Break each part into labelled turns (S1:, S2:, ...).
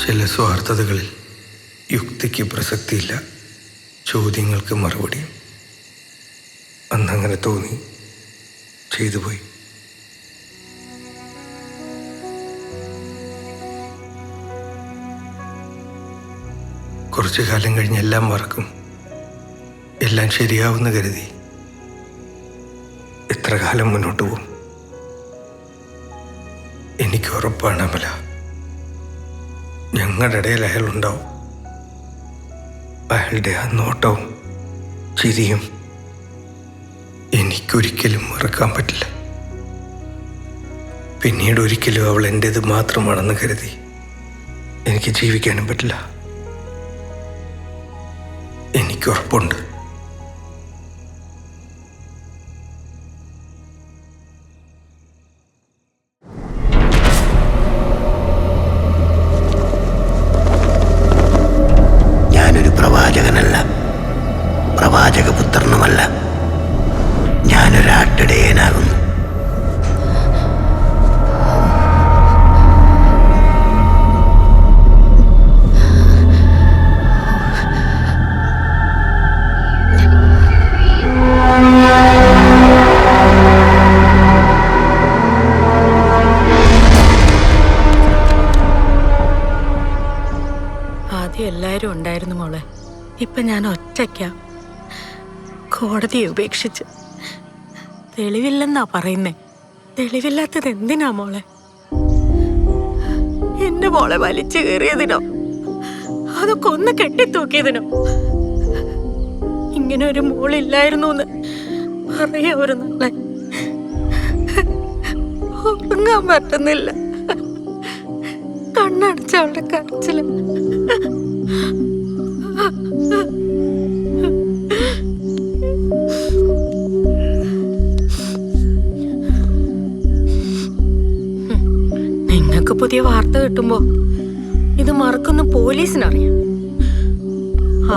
S1: ചില സ്വാർത്ഥതകളിൽ യുക്തിക്ക് പ്രസക്തിയില്ല, ചോദ്യങ്ങൾക്ക് മറുപടി. അന്നങ്ങനെ തോന്നി, ചെയ്തുപോയി. കുറച്ചു കാലം കഴിഞ്ഞ് എല്ലാം മറക്കും, എല്ലാം ശരിയാവുമെന്ന് കരുതി. എത്ര കാലം മുന്നോട്ട് പോകും? എനിക്ക് ഉറപ്പാണ് അമല, ഞങ്ങളുടെ ഇടയിൽ അയാളുണ്ടാവും. അയാളുടെ ആ നോട്ടവും ചിരിയും എനിക്കൊരിക്കലും മറക്കാൻ പറ്റില്ല. പിന്നീട് ഒരിക്കലും അവൾ എൻ്റേത് മാത്രമാണെന്ന് കരുതി എനിക്ക് ജീവിക്കാനും പറ്റില്ല. എനിക്കുറപ്പുണ്ട്.
S2: ഞാനൊരു പ്രവാചകനല്ല, പ്രവാചകപുത്രനുമല്ല. ഞാനൊരാട്ടിടയനാകുന്നു.
S3: ആദ്യം എല്ലാവരും ഉണ്ടായിരുന്നു മോളെ. ഇപ്പം ഞാൻ ഒറ്റയ്ക്ക. കോടതിയെ ഉപേക്ഷിച്ച്. തെളിവില്ലെന്നാ പറയുന്നേ. തെളിവില്ലാത്തത് എന്തിനാ മോളെ? എന്റെ മോളെ വലിച്ചു കയറിയതിനോ അതൊക്കെ ഒന്ന് കെട്ടിത്തൂക്കിയതിനോ? ഇങ്ങനെ ഒരു മോളില്ലായിരുന്നു എന്ന് പറയാ ഒരു നാളെ. ഉറങ്ങാൻ പറ്റുന്നില്ല. കണ്ണടച്ച അവളുടെ കരച്ചില്. നിങ്ങൾക്ക് പുതിയ വാർത്ത കിട്ടുമ്പോ ഇത് മറക്കുന്ന പോലീസിനറിയാം,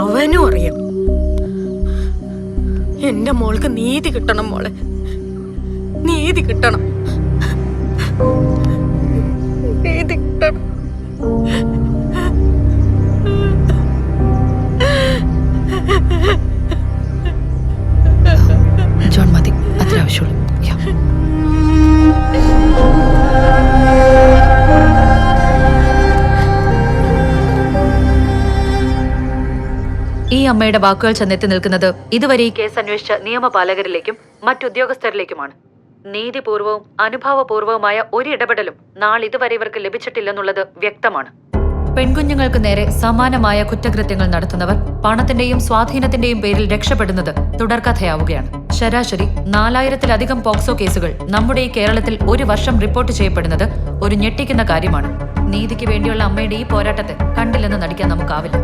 S3: അവനും അറിയാം. എന്റെ മോൾക്ക് നീതി കിട്ടണം മോളെ, നീതി കിട്ടണം, നീതി കിട്ടണം.
S4: ജോൺ മതി, അത്ര ആവശ്യമുള്ളൂ.
S5: ഈ അമ്മയുടെ വാക്കുകൾ ചെന്നെത്തി നിൽക്കുന്നത് ഇതുവരെ ഈ കേസ് അന്വേഷിച്ച നിയമപാലകരിലേക്കും മറ്റുദ്യോഗസ്ഥരിലേക്കുമാണ്. നീതിപൂർവവും അനുഭാവപൂർവവുമായ ഒരു ഇടപെടലും നാളിതുവരെ ഇവർക്ക് ലഭിച്ചിട്ടില്ലെന്നുള്ളത് വ്യക്തമാണ്. പെൺകുഞ്ഞുങ്ങൾക്ക് നേരെ സമാനമായ കുറ്റകൃത്യങ്ങൾ നടത്തുന്നവർ പണത്തിന്റെയും സ്വാധീനത്തിന്റെയും പേരിൽ രക്ഷപ്പെടുന്നത് തുടർക്കഥയാവുകയാണ്. ശരാശരി 4000-ലധികം പോക്സോ കേസുകൾ നമ്മുടെ ഈ കേരളത്തിൽ ഒരു വർഷം റിപ്പോർട്ട് ചെയ്യപ്പെടുന്നത് ഒരു ഞെട്ടിക്കുന്ന കാര്യമാണ്. നീതിക്ക് വേണ്ടിയുള്ള അമ്മയുടെ ഈ പോരാട്ടത്തെ കണ്ടില്ലെന്ന് നടിക്കാൻ നമുക്കാവില്ല.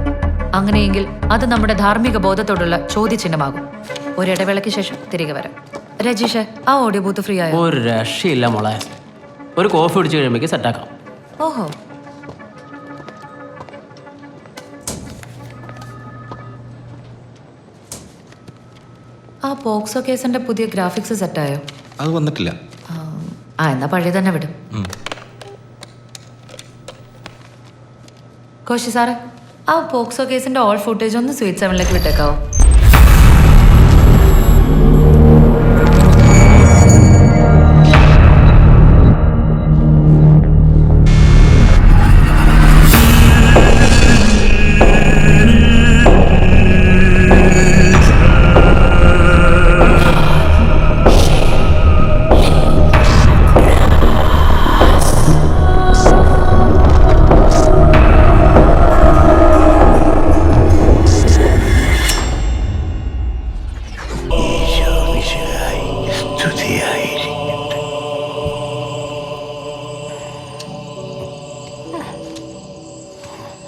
S5: അങ്ങനെയെങ്കിൽ അത് നമ്മുടെ ധാർമ്മിക ബോധത്തോടുള്ള ചോദ്യചിഹ്നമാകും. ഒരിടവേളയ്ക്ക് ശേഷം തിരികെ വരാം. രജീഷ്, ആ ഓഡിയോ ബൂത്ത് ഫ്രീ ആയോ?
S6: ഒരു രക്ഷയില്ല മോളെ. ഒരു കോഫി കുടിച്ച് കഴിയുമ്പോഴേക്ക് സെറ്റാക്കാം.
S5: ഓഹോ, ആ പോക്സോ കേസിന്റെ പുതിയ ഗ്രാഫിക്സ് സെറ്റായോ?
S7: അത് വന്നിട്ടില്ല.
S5: എന്നാ പഴയ തന്നെ വിടും. കോശി സാറേ, ആ പോക്സോ കേസിന്റെ ഓൾ ഫുട്ടേജ് ഒന്ന് സ്വീറ്റ് 7ലേക്ക് വിട്ടേക്കാവോ?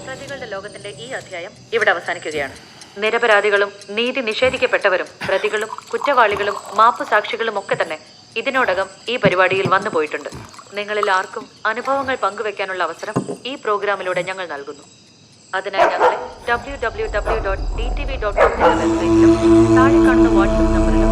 S5: പ്രതികളുടെ ലോകത്തിന്റെ ഈ അധ്യായം ഇവിടെ അവസാനിക്കുകയാണ്. നിരപരാധികളും നീതി നിഷേധിക്കപ്പെട്ടവരും പ്രതികളും കുറ്റവാളികളും മാപ്പുസാക്ഷികളും ഒക്കെ തന്നെ ഇതിനോടകം ഈ പരിപാടിയിൽ വന്നു പോയിട്ടുണ്ട്. നിങ്ങളിൽ ആർക്കും അനുഭവങ്ങൾ പങ്കുവെക്കാനുള്ള അവസരം ഈ പ്രോഗ്രാമിലൂടെ ഞങ്ങൾ നൽകുന്നു. അതിനായി ഞങ്ങളെ www.dtv.com എന്ന വെബ്സൈറ്റിലും താഴെ കാണുന്ന WhatsApp നമ്പറിലും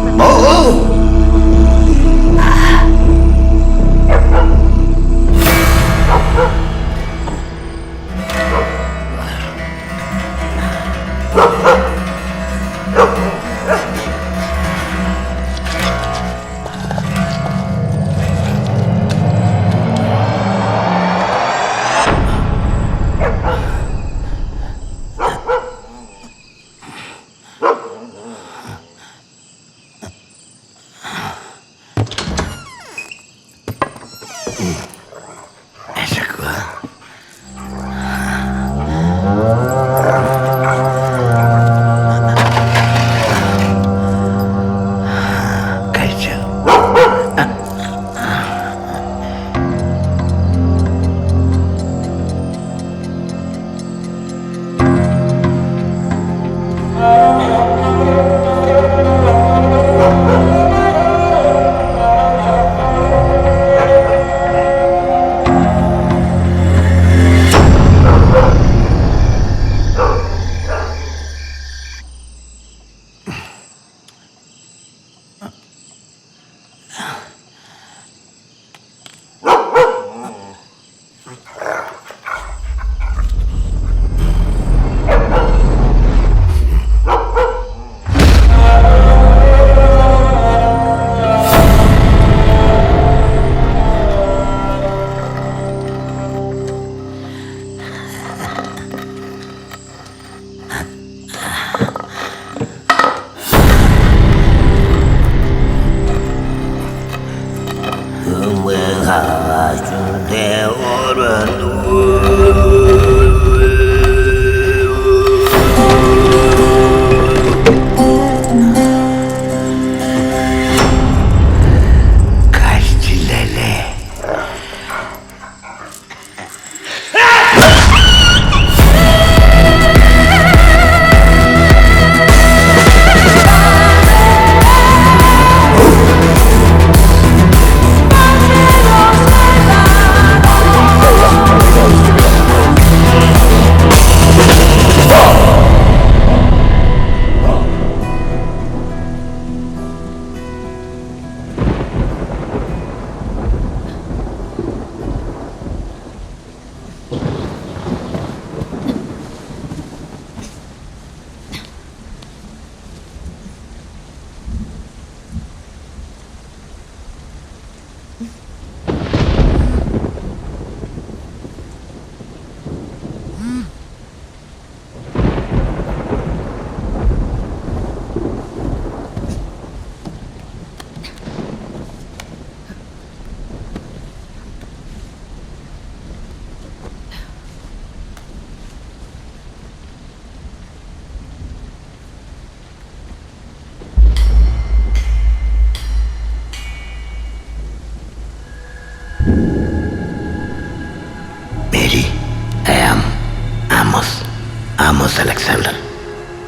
S2: Thomas Alexander.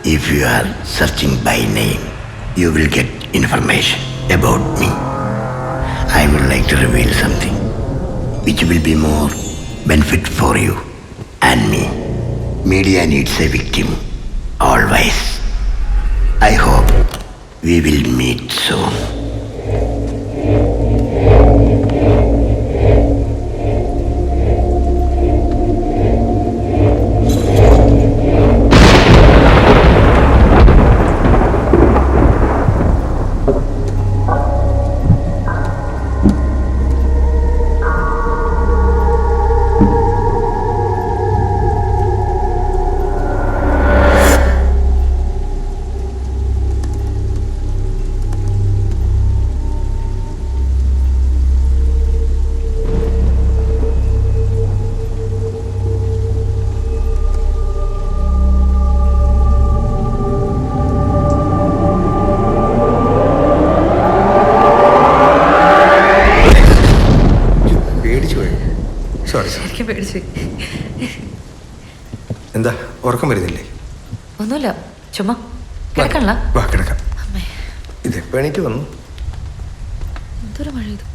S2: If you are searching by name, you will get information about me. I would like to reveal something which will be more benefit for you and me. Media needs a victim, always. I hope we will meet soon.
S1: പേടിച്ചു പോയി. Sorry sorry.
S5: ശരിക്കും പേടിച്ചു.
S1: എന്താ ഉറക്കം വരുന്നില്ലേ?
S5: ഒന്നുമില്ല, ചുമ്മാ കിടക്കണല്ല.
S1: വാ കിടക്കാം. ഇതെപ്പോ എണീറ്റ് വന്നു?
S5: എന്തൊരു മഴ ഇത്.